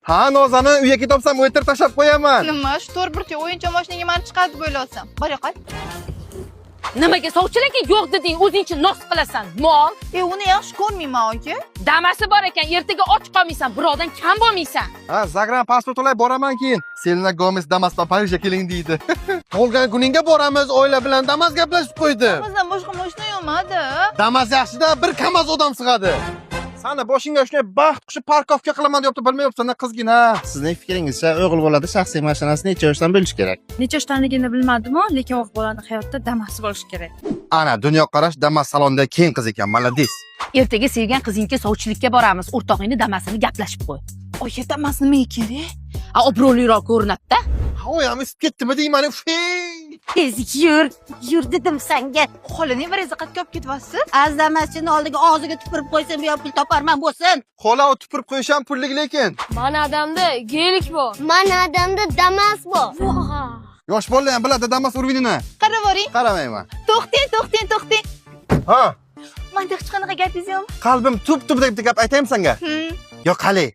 Ha, Nozani uyga ketopsam, o'tir tashlab qo'yaman. Nima, shu to'rtburchak o'yinchoq mashinaga mani chiqarib deb o'ylasam. Bor yo'qol. Nimaga sovchilarga yo'q deding, o'zingchi nos qilasan. Mol, Uni yaxshi ko'rmayman, aka. damasi bor ekan, ertaga och qolmaysan, birovdan kam bo'lmaysan. Ha, Zagran pasport olib boraman keyin. Selena Gomez Damasdan Parijga keling deydi. Tug'ilgan kuningga boramiz, oila bilan Damas gaplashib qo'ydi. Bizdan boshqa mashina yo'qmadi. Damas yaxshida, bir kamaz odam sig'adi. Sana boshingga shunday baxt qushi parkovka qilaman deyapti, bilmayapsan, qizgina. Sizning fikringizcha o'g'il bolada shaxsiy mashinasini necha yoshdan bo'lish kerak? Necha yoshdaligini bilmadim-ku, lekin o'g'il bolani hayotda Damas bo'lishi kerak. Ana, dunyoqarash Damas salonida keng qiz ekan, malades. Ertaga sevgan qizingga sovchilikka boramiz, o'rtog'ingni damasini gaplashib qo'y. Oya, damas nimaga kerak? Obro'liroq ko'rinadi-da. Oyam isib ketdimi deyman, Tez yur dedim senga. Xolaning bir qatga olib ketyapsiz? Azdamasini oldiga og'ziga tupurib qo'ysam, bu pul toparman bo'lsin. Xola o tupurib qo'yish ham pullik lekin. Mana adamda gelik bor. Mana adamda Damas bor. Yosh bola ham biladi Damas urvinini. Qarab boring. Qaramayman. To'xting. Ha, Mantiq chiqqanaqa gapingiz yo'qmi? qalbim tup deb gap aytaymi senga? Yo, qalay.